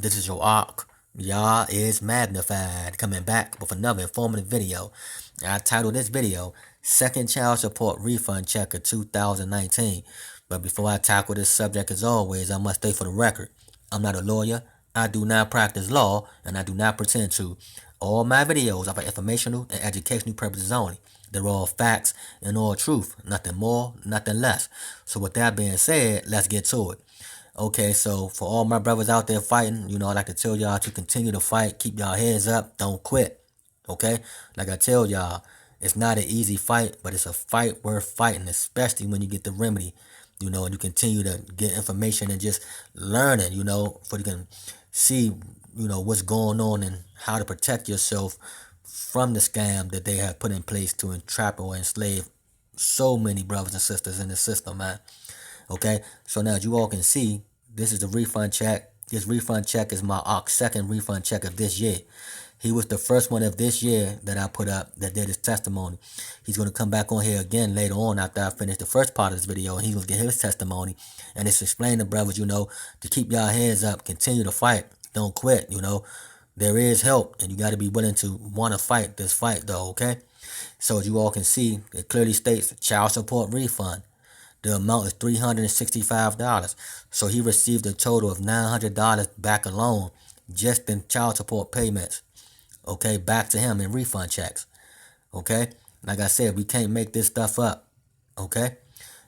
This is your arc. Yah is magnified, coming back with another informative video. I titled this video Second Child Support Refund Check of 2019. But before I tackle this subject, as always, I must state for the record, I'm not a lawyer, I do not practice law, and I do not pretend to. All my videos are for informational and educational purposes only. They're all facts and all truth, nothing more, nothing less. So with that being said, let's get to it. Okay, so for all my brothers out there fighting, I'd like to tell y'all to continue to fight, keep y'all heads up, don't quit. Okay, like I tell y'all, it's not an easy fight, but it's a fight worth fighting, especially when you get the remedy, and you continue to get information and just learning, so you can see, what's going on and how to protect yourself from the scam that they have put in place to entrap or enslave so many brothers and sisters in the system, man. Okay, so now as you all can see, this is the refund check. This refund check is my second refund check of this year. He was the first one of this year that I put up that did his testimony. He's going to come back on here again later on after I finish the first part of this video, and he's going to get his testimony. And it's explain to brothers, to keep y'all heads up, continue to fight, don't quit, There is help, and you got to be willing to want to fight this fight, though, okay? So as you all can see, it clearly states child support refund. The amount is $365. So he received a total of $900 back alone just in child support payments. Okay, back to him in refund checks. Okay, like I said, we can't make this stuff up. Okay,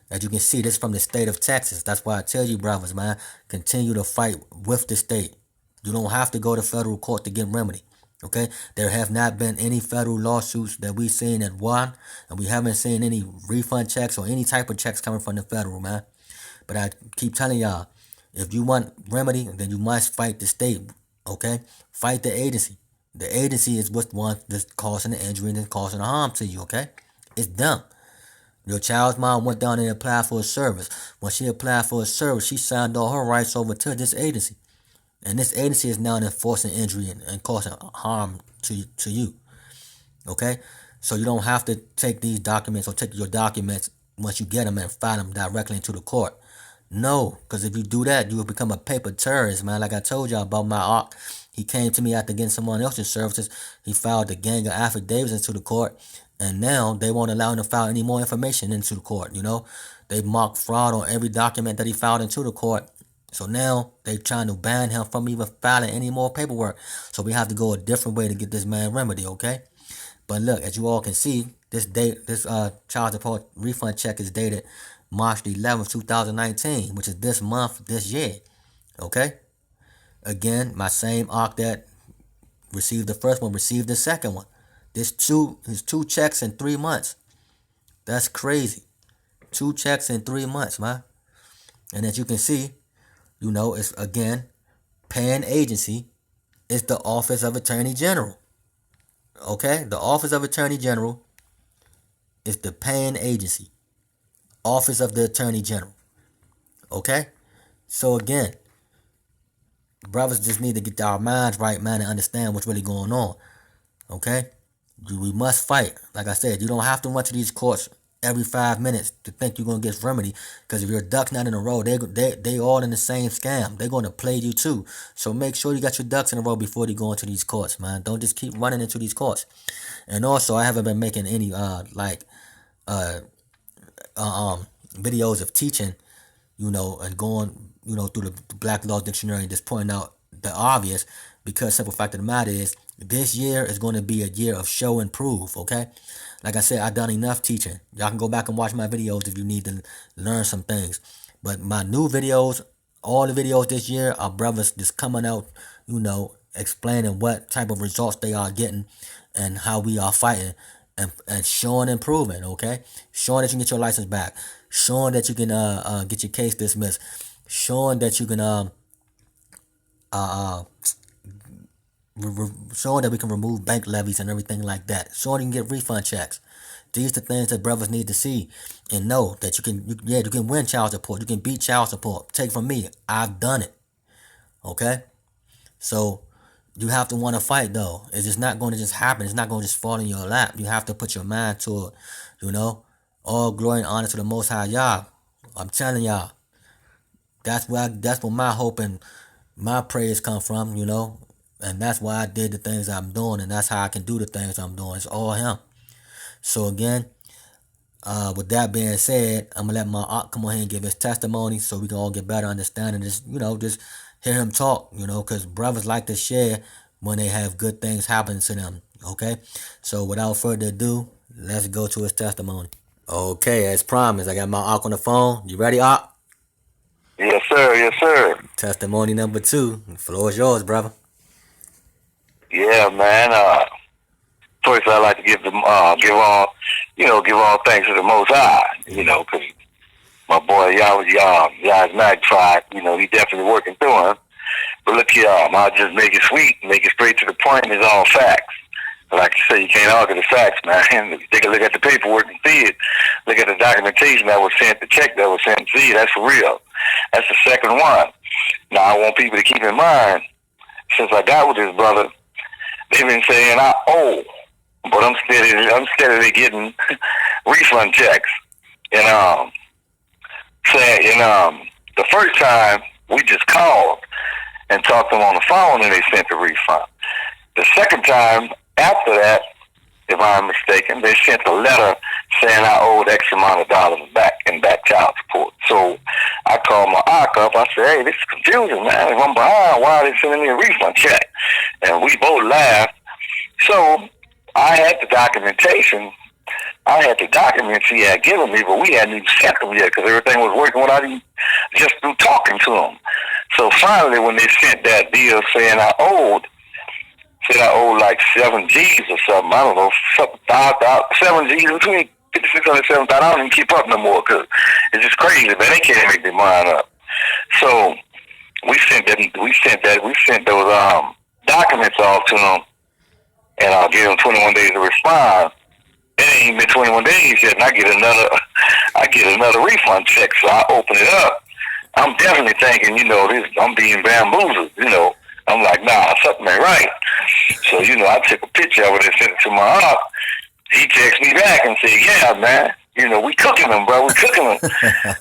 as you can see, this is from the state of Texas. That's why I tell you, brothers, man, continue to fight with the state. You don't have to go to federal court to get remedy. Okay, there have not been any federal lawsuits that we've seen that won, and we haven't seen any refund checks or any type of checks coming from the federal, man. But I keep telling y'all, if you want remedy, then you must fight the state. Okay, fight the agency. The agency is what's one that's causing the injury and causing the harm to you. Okay, it's dumb. Your child's mom went down and applied for a service. When she applied for a service, she signed all her rights over to this agency. And this agency is now enforcing injury and causing harm to you. Okay? So you don't have to take these documents or take your documents once you get them and file them directly into the court. No, because if you do that, you will become a paper terrorist, man. Like I told y'all about my arc. He came to me after getting someone else's services. He filed a gang of affidavits into the court. And now they won't allow him to file any more information into the court, They marked fraud on every document that he filed into the court. So now they're trying to ban him from even filing any more paperwork. So we have to go a different way to get this man remedy, okay? But look, as you all can see, this child support refund check is dated March the 11th, 2019, which is this month, this year, okay? Again, my same arc that received the first one, received the second one. There's two checks in 3 months. That's crazy. 2 checks in 3 months, man. And as you can see, it's again, paying agency is the Office of Attorney General. Okay? The Office of Attorney General is the paying agency. Office of the Attorney General. Okay? So again, brothers just need to get our minds right, man, and understand what's really going on. Okay? We must fight. Like I said, you don't have to run to these courts every 5 minutes to think you're going to get remedy, because if your ducks not in a row, they all in the same scam. They're going to play you too. So make sure you got your ducks in a row before you go into these courts, man. Don't just keep running into these courts. And also, I haven't been making any videos of teaching, and going, through the Black Law Dictionary and just pointing out the obvious, because simple fact of the matter is, this year is going to be a year of show and prove, okay? Like I said, I've done enough teaching. Y'all can go back and watch my videos if you need to learn some things. But my new videos, all the videos this year are brothers just coming out, explaining what type of results they are getting and how we are fighting and showing and proving, okay? Showing that you can get your license back. Showing that you can get your case dismissed. Showing that you can showing that we can remove bank levies and everything like that. Showing you can get refund checks. These are the things that brothers need to see and know that you can win child support. You can beat child support. Take from me, I've done it. Okay? So you have to want to fight, though. It's just not going to just happen. It's not going to just fall in your lap. You have to put your mind to it, All glory and honor to the Most High Yah. I'm telling y'all. That's what my hope and my praise come from, and that's why I did the things I'm doing, and that's how I can do the things I'm doing. It's all him. So again, with that being said, I'm gonna let my aunt come on here and give his testimony, so we can all get better understanding. Just hear him talk. Because brothers like to share when they have good things happen to them. Okay, so without further ado, let's go to his testimony. Okay, as promised, I got my aunt on the phone. You ready, aunt? Yes, sir. Yes, sir. Testimony number 2. The floor is yours, brother. Yeah, man. First, I like to give all thanks to the Most High. Amen. Because my boy, y'all is magnified. He definitely working through him. But look here, I'll just make it sweet, make it straight to the point. It's all facts. Like you say, you can't argue the facts, man. Take a look at the paperwork and see it. Look at the documentation that was sent, the check that was sent. See, that's for real. That's the second one. Now, I want people to keep in mind, since I got with this brother, they've been saying I owe, but I'm steadily getting refund checks. And the first time we just called and talked to them on the phone, and they sent the refund. The second time after that, if I'm mistaken, they sent a letter saying I owed X amount of dollars back in back child support. So I called my ARC up. I said, hey, this is confusing, man. If I'm behind, why are they sending me a refund check? And we both laughed. So I had the documentation. I had the documents he had given me, but we hadn't even sent them yet because everything was working without even just through talking to them. So finally, when they sent that deal saying I owed like 7 G's or something. I don't know, 7 G's between 5,600 and 7,000. I don't even keep up no more because it's just crazy, man. They can't make their mind up. So we sent those documents off to them, and I'll give them 21 days to respond. It ain't been 21 days yet, and I get another refund check. So I open it up. I'm definitely thinking, I'm being bamboozled. I'm like, nah, something ain't right. So, I took a picture of it and sent it to my aunt. He texted me back and said, yeah, man, we cooking them, bro. We cooking them.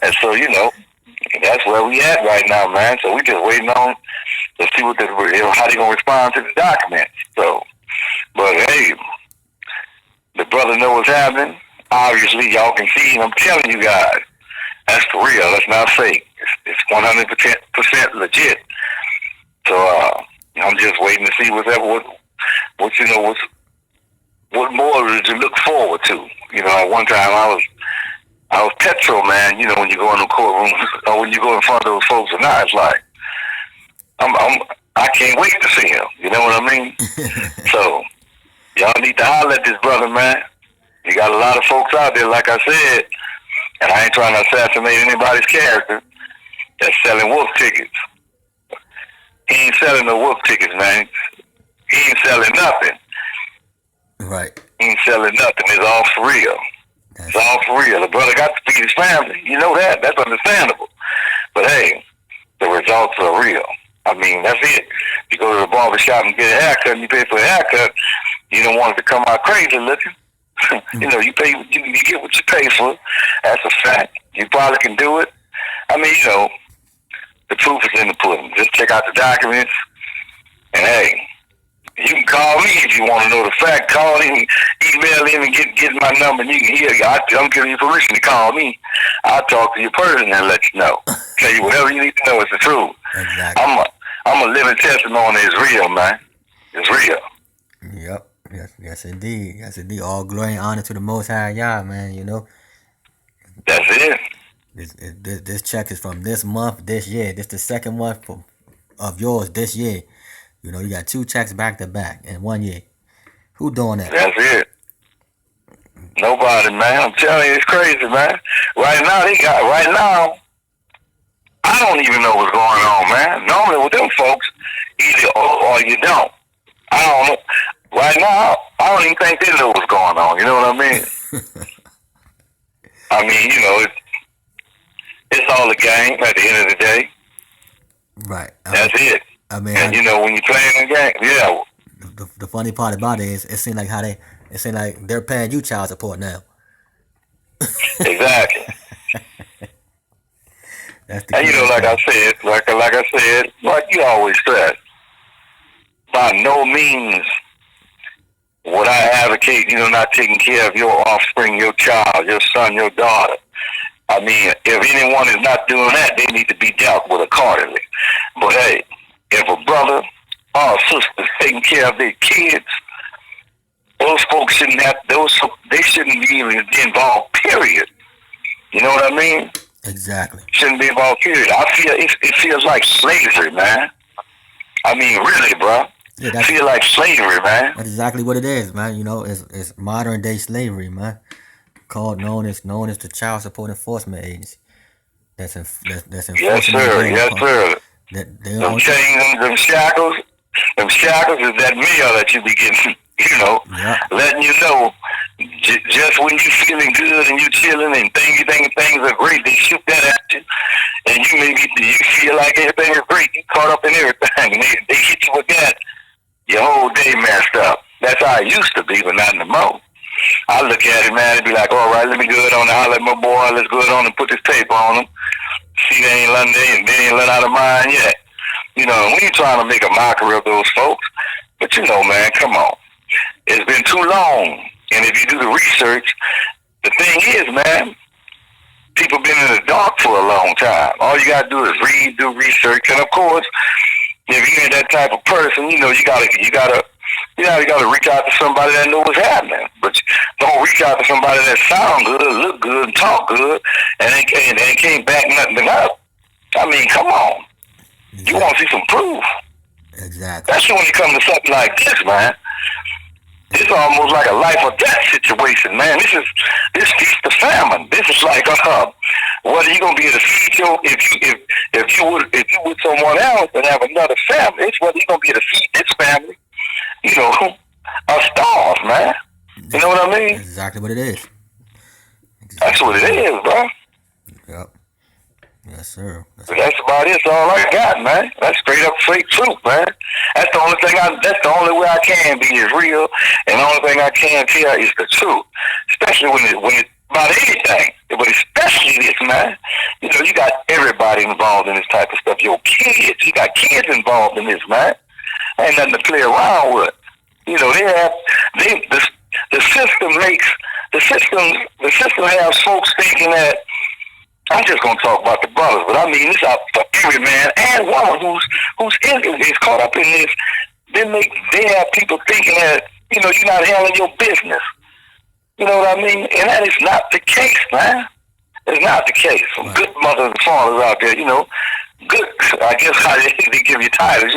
And so, that's where we at right now, man. So we just waiting on to see how they going to respond to the documents. So, but hey, the brother know what's happening. Obviously, y'all can see, and I'm telling you guys, that's for real. That's not fake. It's 100% legit. So I'm just waiting to see what more to look forward to. At one time I was petrol, man. When you go in the courtroom or when you go in front of those folks, and now it's like I can't wait to see him. You know what I mean? So y'all need to holler at this brother, man. You got a lot of folks out there, like I said, and I ain't trying to assassinate anybody's character, that's selling wolf tickets. He ain't selling no wolf tickets, man. He ain't selling nothing. Right. He ain't selling nothing. It's all for real. It's all for real. The brother got to feed his family. You know that. That's understandable. But hey, the results are real. I mean, that's it. You go to the barber shop and get a haircut, and you pay for a haircut. You don't want it to come out crazy looking. You get what you pay for. That's a fact. You probably can do it. I mean, the proof is in the pudding. Just check out the documents, and hey, you can call me if you want to know the fact. Call him, email him, and get my number. And you can hear. I'm giving you permission to call me. I'll talk to your person and let you know. Tell you whatever you need to know. It's the truth. Exactly. I'm a living testimony. It's real, man. It's real. Yep. Yes, indeed. Yes, indeed. All glory and honor to the Most High Yah, man. That's it. This check is from this month, this year. This the second month of yours this year. You got 2 checks back to back in 1 year. Who doing that? That's it. Nobody, man. I'm telling you, it's crazy, man. Right now, I don't even know what's going on, man. Normally with them folks, either or you don't. I don't know. Right now, I don't even think they know what's going on. You know what I mean? I mean, it's all a game at the end of the day. Right. That's it. I mean, and when you playing the game, yeah. The funny part about it is, it seems like they're paying you child support now. Exactly. That's the And you know, crazy like I part. said, like you always said, by no means would I advocate, not taking care of your offspring, your child, your son, your daughter. I mean, if anyone is not doing that, they need to be dealt with accordingly. But hey, if a brother or a sister is taking care of their kids, those folks shouldn't have they shouldn't be even involved. Period. You know what I mean? Exactly. Shouldn't be involved. Period. I feel it feels like slavery, man. I mean, really, bro. Yeah, Feel like slavery, man. that's exactly what it is, man. It's modern day slavery, man. Known as the Child Support Enforcement Agency. That's Yes, enforcing that sir. law. Yes, sir. That they Them don't. chains, them shackles is that mail that you be getting, Yep. letting you know just when you feeling good and you chilling and you thinking things are great, they shoot that at you, and you feel like everything is great. You caught up in everything, and they hit you with that. Your whole day messed up. That's how it used to be, but not no more. I look at it, man, and be like, all right, let me go on and holler at my boy. Let's go on and put this tape on him. See, they ain't let out of mind yet. We ain't trying to make a mockery of those folks. But man, come on. It's been too long. And if you do the research, the thing is, man, people been in the dark for a long time. All you gotta do is read, do research, and of course, if you ain't that type of person, you gotta reach out to somebody that knows what's happening. But don't reach out to somebody that sound good, look good, and talk good, and they can't back nothing up. I mean, come on. You Exactly. want to see some proof. Exactly. Especially when it comes to something like this, man. It's almost like a life or death situation, man. This feast the famine. This is like whether you gonna be able to feed your if you with someone else and have another family, it's whether you gonna be able to feed this family, or starve, man. You know what I mean? Exactly what it is. That's Exactly what what it it is. is, bro. Yep. Yes, sir. But that's about it. That's all I got, man. That's straight truth, man. That's the only way I can be is real, and the only thing I can tell is the truth. Especially when it about anything, but especially this, man. You got everybody involved in this type of stuff. Your kids, you got kids involved in this, man. Ain't nothing to play around with. The system makes the system has folks thinking that. I'm just gonna talk about the brothers, but I mean this out for every man and woman is caught up in this. They have people thinking that you're not handling your business. You know what I mean? And that is not the case, man. It's not the case. Some Right. good mothers and fathers out there, good. I guess how they give you titles,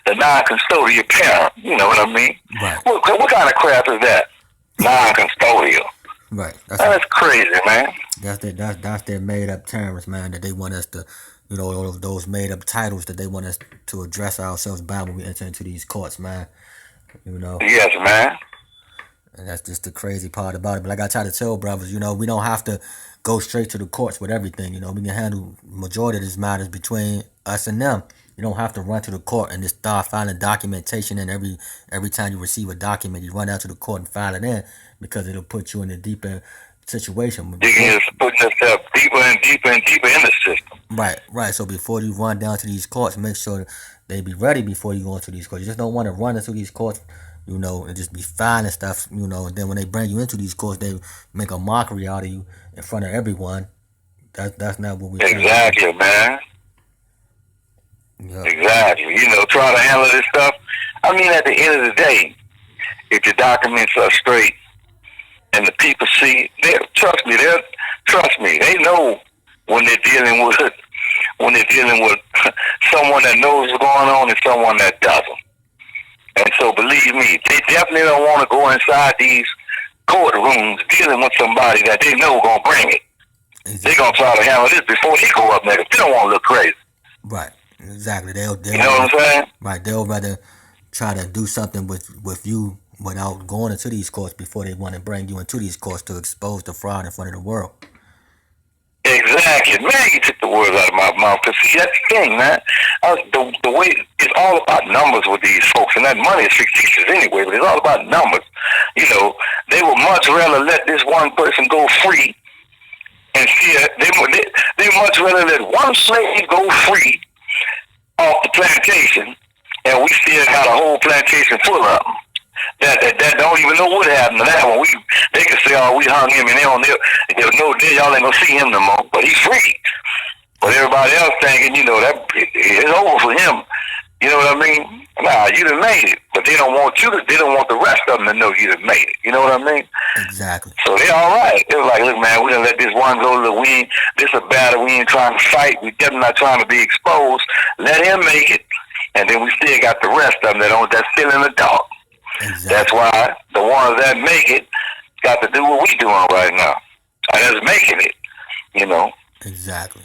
the non-custodial parent. You know what I mean? Right. What kind of crap is that? Non-custodial. Right. That's crazy, man. That's their made up terms, man. That they want us to, those made up titles that they want us to address ourselves by when we enter into these courts, man. You know. Yes, man. And that's just the crazy part about it. But like I try to tell brothers, we don't have to go straight to the courts with everything. We can handle majority of these matters between us and them. You don't have to run to the court and just start filing documentation. And every time you receive a document, you run out to the court and file it in because it'll put you in a deeper situation. You can just put yourself deeper and deeper and deeper in the system. Right. So before you run down to these courts, make sure they be ready before you go into these courts. You just don't want to run into these courts, and just be filing stuff, and then when they bring you into these courts, they make a mockery out of you in front of everyone. That's not what we Exactly, man. Yeah. Exactly. Try to handle this stuff. I mean, at the end of the day, if your documents are straight and the people see, trust me, they know when they're dealing with someone that knows what's going on and someone that doesn't. And so, believe me, they definitely don't want to go inside these courtrooms dealing with somebody that they know gonna bring it. Exactly. They're gonna try to handle this before they go up there. They don't want to look crazy. Right. Exactly. They'll you know what I'm saying? Right. They'll rather try to do something with you without going into these courts before they want to bring you into these courts to expose the fraud in front of the world. Exactly. Man, you took the words out of my mouth. Because, see, that's the thing, man. The way it's all about numbers with these folks. And that money is fictitious anyway, but it's all about numbers. They would much rather let this one person go free And see, they much rather let one slave go free off the plantation, and we still got a whole plantation full of them. That don't even know what happened to that one. They can say, oh, we hung him, and they'll know y'all ain't gonna see him no more. But he's free. But everybody else thinking, that it's over for him. You know what I mean? Nah, you done made it. But they don't want they don't want the rest of them to know you done made it. You know what I mean? Exactly. So they're all right. They was like, look, man, we done let this one go to the wind. This a battle. We ain't trying to fight. We definitely not trying to be exposed. Let him make it. And then we still got the rest of them that's still in the dark. Exactly. That's why the ones that make it got to do what we doing right now. And that's making it, Exactly.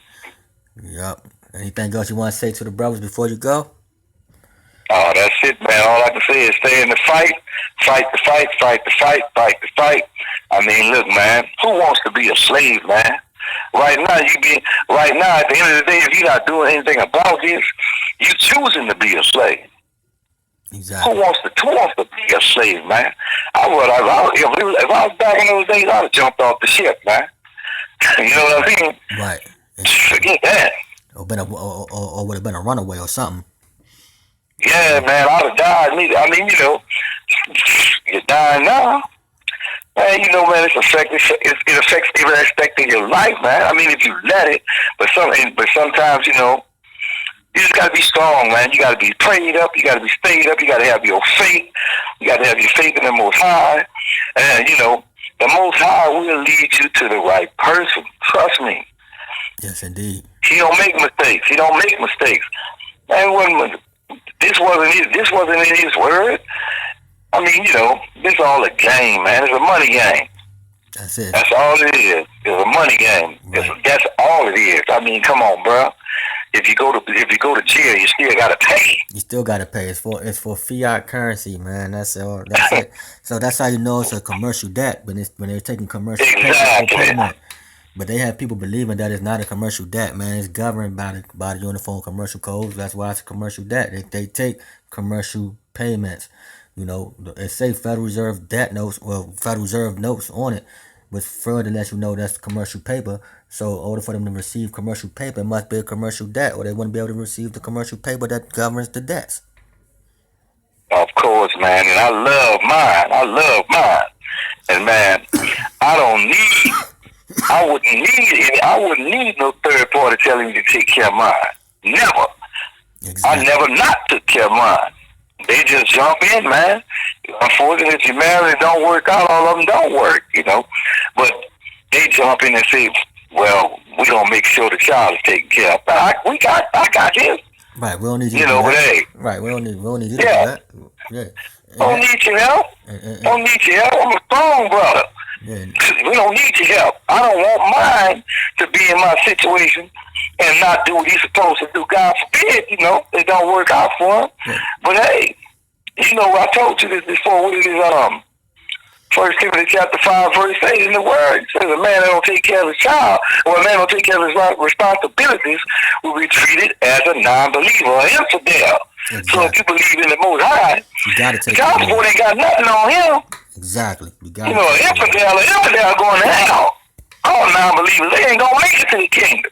Yep. Anything else you want to say to the brothers before you go? Oh, that's it, man. All I can say is stay in the fight, fight the fight, fight the fight, fight the fight. I mean, look, man, who wants to be a slave, man? Right now, at the end of the day, if you're not doing anything about this, you're choosing to be a slave. Exactly. Who wants to be a slave, man? If I was back in those days, I'd have jumped off the ship, man. You know what I mean? Right. Forget that. Or would have been a runaway or something. Yeah, man, I'd have died. I mean, you're dying now. Man, man, it affects every aspect of your life, man. I mean, if you let it, but sometimes, you just gotta be strong, man. You gotta be prayed up. You gotta be stayed up. You gotta have your faith. You gotta have your faith in the Most High, and the Most High will lead you to the right person. Trust me. Yes, indeed. He don't make mistakes. Man, this wasn't in His word. I mean, this all a game, man. It's a money game. That's it. That's all it is. It's a money game. Right. That's all it is. I mean, come on, bro. If you go to jail, you still gotta pay. You still gotta pay. It's for fiat currency, man. That's all. That's it. So that's how you know it's a commercial debt when they're taking commercial payment. But they have people believing that it's not a commercial debt, man. It's governed by the Uniform Commercial Code. That's why it's a commercial debt. They take commercial payments. It say Federal Reserve debt notes, Federal Reserve notes on it, which further lets you know that's commercial paper. So in order for them to receive commercial paper, it must be a commercial debt, or they wouldn't be able to receive the commercial paper that governs the debts. Of course, man, and I love mine. And man, I wouldn't need no third party telling me to take care of mine. Never. Exactly. I never not took care of mine. They just jump in, man. Unfortunately, if you marry, it don't work out. All of them don't work, But they jump in and say, well, we gonna make sure the child is taken care of. I got this. Right, we don't need you to do that. Right, we don't need you to do that. Yeah. Don't need your help. Don't need your help. I'm a strong brother. Yeah. We don't need your help. I don't want mine to be in my situation and not do what he's supposed to do. God forbid, it don't work out for him. Yeah. But hey, I told you this before. What it is, 1 Timothy chapter 5, verse 8 in the word. It says a man that don't take care of his child, or a man don't take care of his responsibilities, will be treated as a non-believer, an infidel. Exactly. So if you believe in the Most High, you gotta take child support ain't got nothing on him. Exactly. An infidel going to hell. All non-believers, they ain't gonna make it to the kingdom.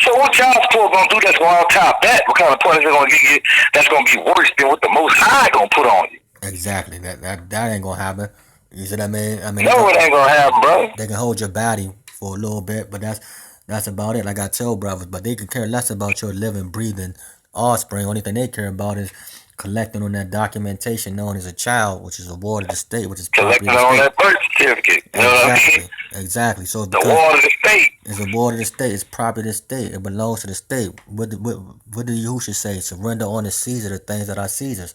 So what child support gonna do that's gonna top that? What kind of punishment gonna give you that's gonna be worse than what the Most High gonna put on you? Exactly. That ain't gonna happen. You see what I mean? No, it ain't gonna happen, bro. They can hold your body for a little bit, but that's about it. Like I tell brothers, but they can care less about your living, breathing offspring. Only thing they care about is collecting on that documentation known as a child, which is a ward of the state, which is collecting on that birth certificate. You know what I mean? Exactly. So the ward of the state. It's a ward of the state. It's property of the state. It belongs to the state. What do Yahushua say? Surrender on the Caesar the things that are Caesar's.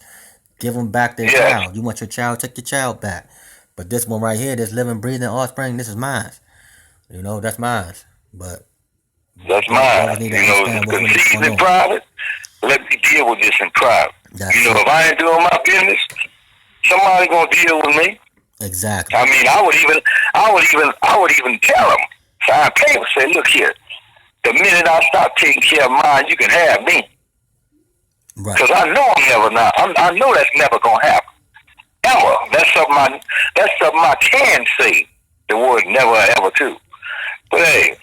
Give them back their child. You want your child, take your child back. But this one right here, this living, breathing offspring, this is mine. That's mine. But that's mine. Conceived in private. Let me deal with this in private. If I ain't doing my business, somebody gonna deal with me. Exactly. I mean, I would even tell them, sign paper, say, look here, the minute I stop taking care of mine, you can have me. Right. Because I know I know that's never gonna happen. Ever. That's something I can say. The word never ever too. But hey,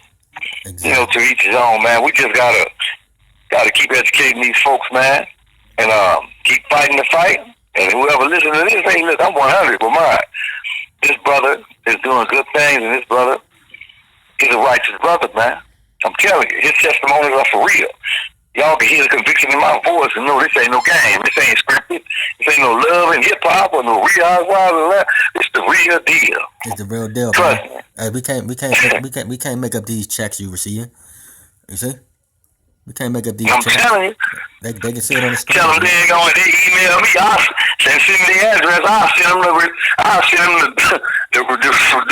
Exactly. To each his own, man. We just gotta keep educating these folks, man, and keep fighting the fight. And whoever listens to this, hey, look, I'm 100 with mine. This brother is doing good things, and this brother is a righteous brother, man. I'm telling you, his testimonies are for real. Y'all can hear the conviction in my voice and know this ain't no game. This ain't scripted. This ain't no love and hip hop or no real housewives or that. It's the real deal. It's the real deal, Trust man. me. Hey, we can't make up these checks you receive. You see, we can't make up these I'm checks. telling you. They can see it on the screen. Tell them they ain't going. They email me. I'll send me the address. I'll send them the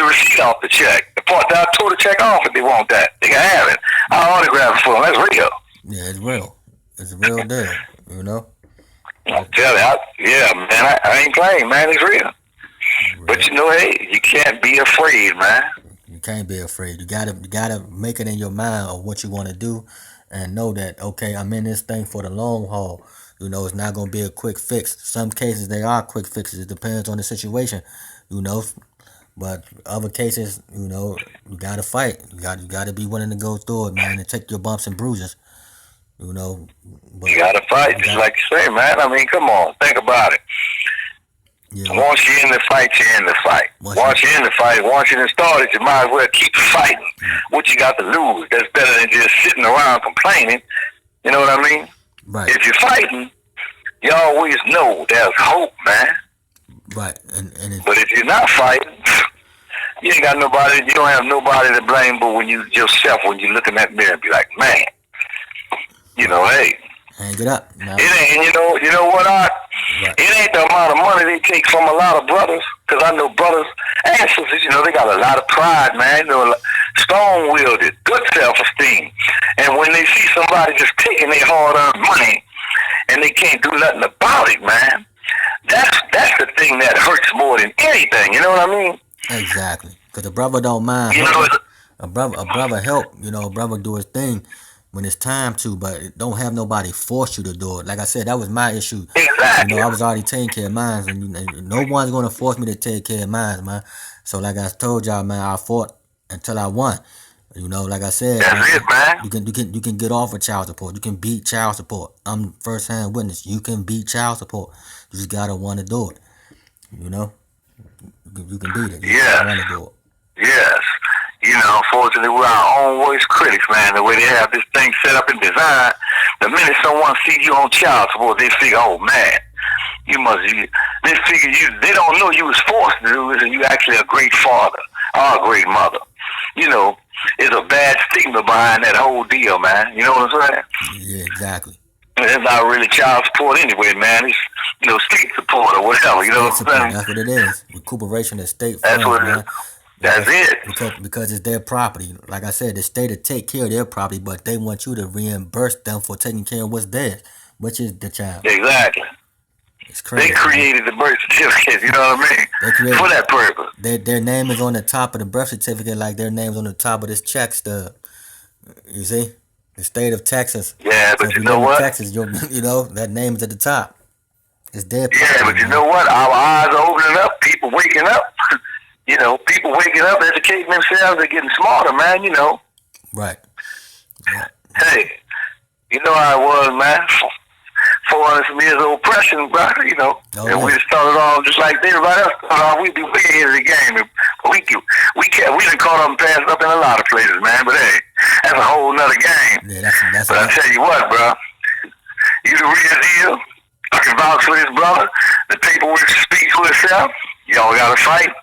receipt off the check. The part that I tore the check off if they want that. They can have it. I'll autograph it for them. That's real. Yeah, it's real. It's a real deal. You know. I'm telling you, yeah, man. I ain't playing, man. It's real. But hey, you can't be afraid, man. You can't be afraid. You gotta make it in your mind of what you want to do, and know that okay, I'm in this thing for the long haul. It's not gonna be a quick fix. Some cases they are quick fixes. It depends on the situation. But other cases, you gotta fight. You gotta be willing to go through it, man, and take your bumps and bruises. But you gotta fight, just like you say, man. I mean, come on, think about it. Yeah. Once you're in the fight, you're in the fight. Once you're in the fight, once you done started, you might as well keep fighting. What you got to lose? That's better than just sitting around complaining. You know what I mean? Right. If you're fighting, you always know there's hope, man. Right. But if you're not fighting, you ain't got nobody. You don't have nobody to blame but when you look in that mirror and be like, man, hey. Hang it up. No. It ain't, you know what, Art? Right. It ain't the amount of money they take from a lot of brothers, because I know brothers and sisters, they got a lot of pride, man. Strong-willed, good self-esteem. And when they see somebody just taking their hard-earned money and they can't do nothing about it, man, that's the thing that hurts more than anything. You know what I mean? Exactly. Because the brother don't mind. A brother help. A brother do his thing when it's time to, but don't have nobody force you to do it. Like I said, that was my issue. Exactly. I was already taking care of mine, and no one's gonna force me to take care of mine, man. So like I told y'all, man, I fought until I won. Like I said, that's it, man. You can get off of child support. You can beat child support. I'm first hand witness. You can beat child support. You just gotta want to do it. You can beat it. You want to do it. Yes. Unfortunately, we're our own worst critics, man. The way they have this thing set up and designed, the minute someone sees you on child support, they figure, oh, man, they figure they don't know you was forced to do this, and you actually a great father or a great mother. It's a bad stigma behind that whole deal, man. You know what I'm saying? Yeah, exactly. It's not really child support anyway, man. It's, state support or whatever. You know what I'm saying? That's what it is. Recuperation of state funds, that's what it man. is. That's it. Because it's their property. Like I said, the state will take care of their property, but they want you to reimburse them for taking care of what's theirs, which is the child. Exactly. It's crazy. They created the birth certificate, you know what I mean? For that purpose. Their name is on the top of the birth certificate, like their name's on the top of this check stub. You see? The state of Texas. Yeah, but so you know what? Texas, that name is at the top. It's their property. Yeah, but you know what? Our eyes are opening up. People waking up. People waking up, educating themselves, they're getting smarter, man, Right. Yeah. Hey, you know how it was, man. 400 years of oppression, bro, and we started off just like everybody else started off. We'd be way ahead of the game. We done caught up and passed up in a lot of places, man, but hey, that's a whole nother game. Yeah, that's but I tell you what, bro, you the real deal. I can vouch for this brother. The paperwork speaks for itself. Y'all gotta fight.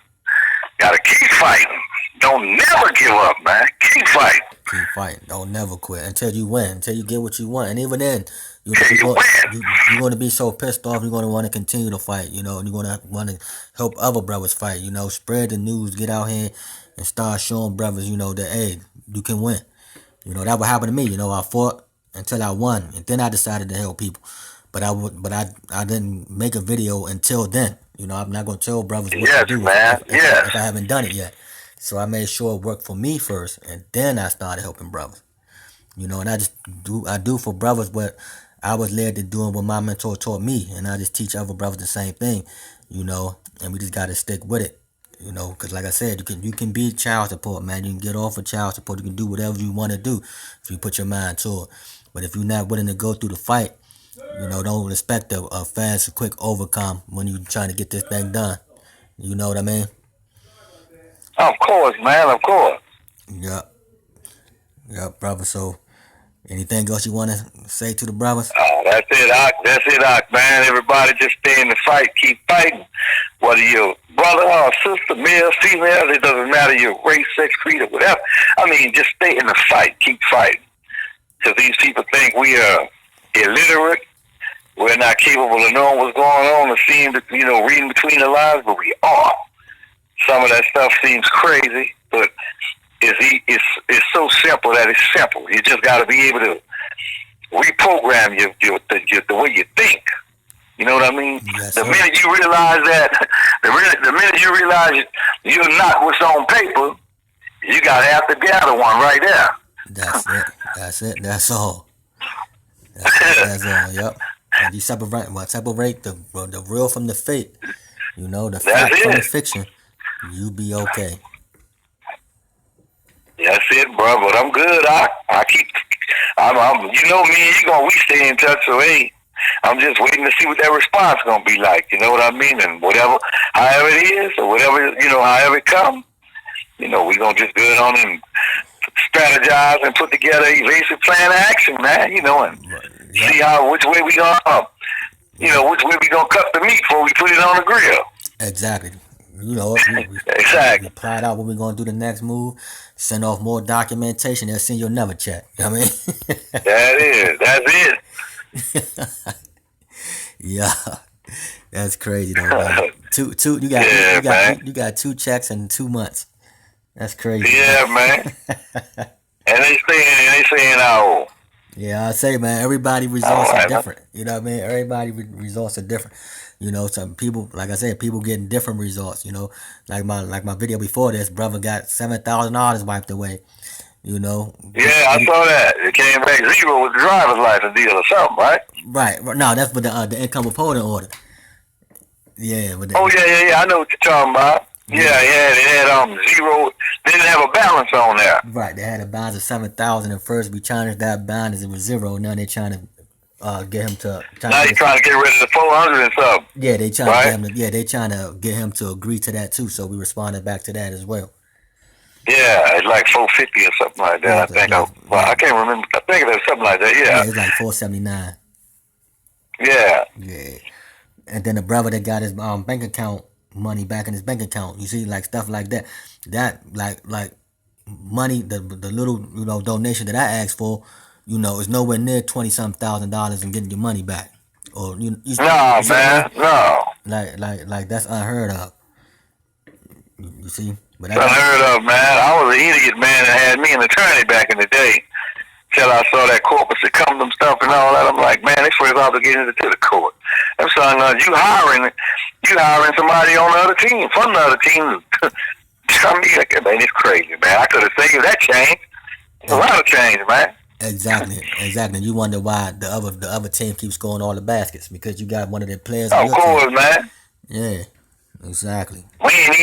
Gotta keep fighting. Don't never give up, man. Keep fighting. Keep fighting. Don't never quit until you win. Until you get what you want. And even then, you're going to be so pissed off. You're going to want to continue to fight. And you're going to want to help other brothers fight. Spread the news. Get out here and start showing brothers. That hey, you can win. That would happen to me. I fought until I won, and then I decided to help people. But I didn't make a video until then. I'm not gonna tell brothers what to do if I haven't done it yet. So I made sure it worked for me first, and then I started helping brothers. And I do for brothers what I was led to do and what my mentor taught me, and I just teach other brothers the same thing. And we just gotta stick with it You know, because like I said, you can beat child support, man. You can get off of child support. You can do whatever you want to do if you put your mind to it. But if you're not willing to go through the fight, don't expect a fast, quick overcome when you're trying to get this thing done. You know what I mean? Of course, man. Of course. Yep, yep, brother. So, anything else you want to say to the brothers? That's it, Doc. That's it, Doc, man. Everybody just stay in the fight. Keep fighting. Whether you're brother or sister, male, female, it doesn't matter your race, sex, creed, or whatever. I mean, just stay in the fight. Keep fighting. Because these people think we are illiterate. We're not capable of knowing what's going on or seeing, reading between the lines, but we are. Some of that stuff seems crazy, but it's so simple that it's simple. You just got to be able to reprogram the way you think. You know what I mean? Yes, the sir. minute you realize that, the minute you realize you're not what's on paper, you got to have to gather one right there. That's it. That's it. That's all. That's all. Yep. And you separate the real from the fake. The fact from the fiction. You be okay. That's it, bro. But I'm good. I'm you know me, we stay in touch. So hey, I'm just waiting to see what that response gonna be like. You know what I mean? And however it is, or whatever however it comes, we gonna just go on and strategize and put together a evasive plan of action, man. And see which way we gonna, which way we gonna cut the meat before we put it on the grill. Exactly. Exactly. We plot out what we're gonna do the next move. Send off more documentation. They'll send you another check. You know what I mean? That's it. Yeah, that's crazy though. Man. Two. You got 2 checks in 2 months. That's crazy. Yeah, man. And they saying, oh. Yeah, I say, man, everybody results are different. You know what I mean? Everybody results are different. Some people, like I said, people getting different results. Like my video before this, brother got $7,000 wiped away. Yeah, I saw that. It came back zero with the driver's license deal or something, right? Right. No, that's with the income withholding order. Yeah. Yeah. I know what you're talking about. Yeah. They had zero. They didn't have a balance on there. Right. They had a balance of 7,000 at first. We challenged that balance. It was zero. Now they're trying to get him to. Now you're trying to get rid of the 400 and something. Yeah, they trying to get him. They trying to get him to agree to that too. So we responded back to that as well. Yeah, it's like 450 or something like that. I think. I can't remember. I think it was something like that. Yeah. Yeah, it's like 479. Yeah. Yeah. And then the brother that got his bank account money back in his bank account. You see, like stuff like that. That like money, the little donation that I asked for, is nowhere near $20,000 and getting your money back. Or no, man, no. Like that's unheard of. You see, but that's unheard of, man. I was an idiot, man, that had me an attorney back in the day. Till I saw that corpus secundum stuff and all that, I'm like, man, they first obligated to the court. I'm saying, you hiring somebody on the other team, from the other team. I mean, man, it's crazy, man. I could have saved that change. A lot of change, man. Exactly. You wonder why the other team keeps scoring all the baskets, because you got one of their players. Of course, man. Yeah, exactly. I ain't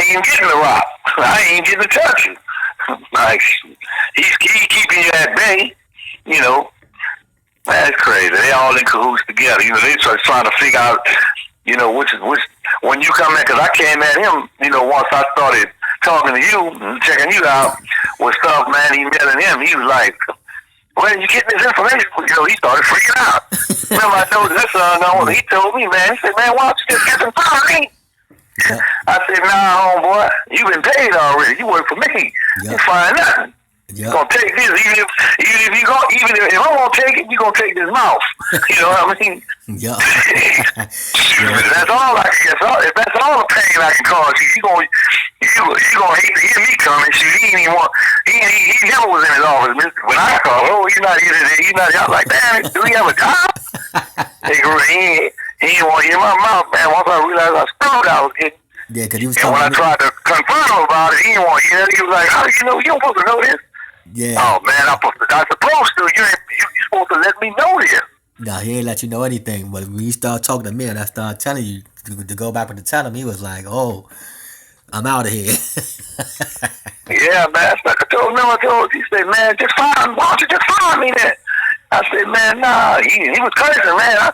even getting the rock. I ain't getting to touch you. Like, he's keeping you at bay, Man, it's crazy. They all in cahoots together. They start trying to figure out, which when you come in, because I came at him, once I started talking to you and checking you out with stuff, man, emailing him, he was like, where did you get this information? He started freaking out. Remember I told you that son, he told me, man, he said, man, why don't you just get some time to me? Yeah. I said, nah, homeboy, you been paid already. You work for me. You find nothing. You're gonna take this, even if I'm gonna take it, you're gonna take this mouth. You know what I mean? Yeah. That's all I can get. If that's all the pain I can cause you, you gonna hate to hear me coming. He ain't even want. He never was in his office. When I called, he's not here today. He's not here. I was like, damn, do he have a job? He didn't want to hear my mouth, man. Once I realized I screwed, I was getting. Yeah, because he was. And when I tried to confront him about it, he didn't want to hear it. He was like, how do you know? You don't supposed to know this. Yeah. Oh man, I'm supposed to. You're supposed to let me know this. No, he ain't let you know anything. But when you start talking to me and I started telling you to go back and to tell him, he was like, "Oh, I'm out of here. Yeah, man. That's like I told you, he said, man, just fire, why don't you just fire me then? I said, man, nah, he was cursing, man.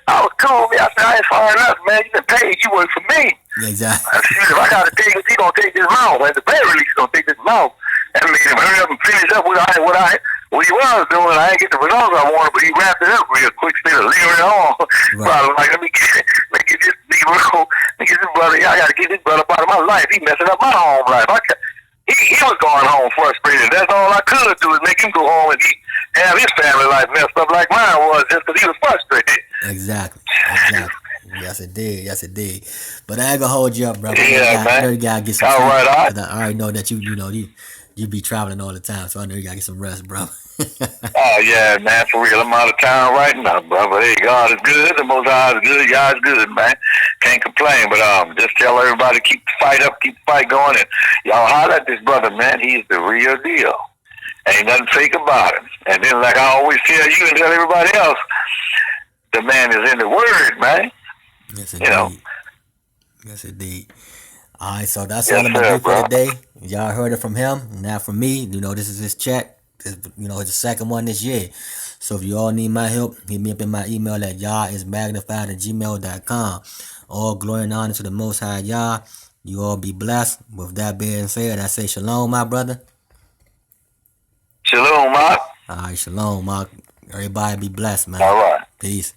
I was cool, man. I said, I ain't firing up, man. You been paid, you work for me. Exactly. I said, if I gotta take it, he gonna take this long. At the very least, he gonna take this long. That made him hurry up and finish up what he was doing. I ain't get the results I wanted, but he wrapped it up real quick instead of leaving it on. Right. Probably like, let me get this Negro, let me get this brother, I gotta get this brother out of my life. He messing up my home life. He was going home frustrated. That's all I could do is make him go home and have his family life messed up like mine was just because he was frustrated. Exactly. Yes, it did. Yes, it did. But I ain't gonna hold you up, bro. Yeah, man. I know you gotta get some All sleep. right, all right. 'Cause I already know that you be traveling all the time, so I know you gotta get some rest, bro. Oh, yeah, man, for real. I'm out of town right now, bro. But hey, God is good. The Most High is good. God is good, man. Can't complain. But just tell everybody keep the fight up, keep the fight going. And y'all holler at this brother, man. He's the real deal. Ain't nothing fake about him. And then, like I always tell you and tell everybody else, the man is in the Word, man. Yes, You indeed. know. Yes, indeed. All right, so that's Yes, all I'm gonna sir, do for bro. today. Y'all heard it from him. Now from me, this is his check. It's the second one this year. So if you all need my help, hit me up in my email at yahismagnified@gmail.com. All glory and honor to the Most High Yah. You all be blessed. With that being said, I say shalom, my brother. Shalom, Mark. All right, shalom, Mark. Everybody be blessed, man. All right. Peace.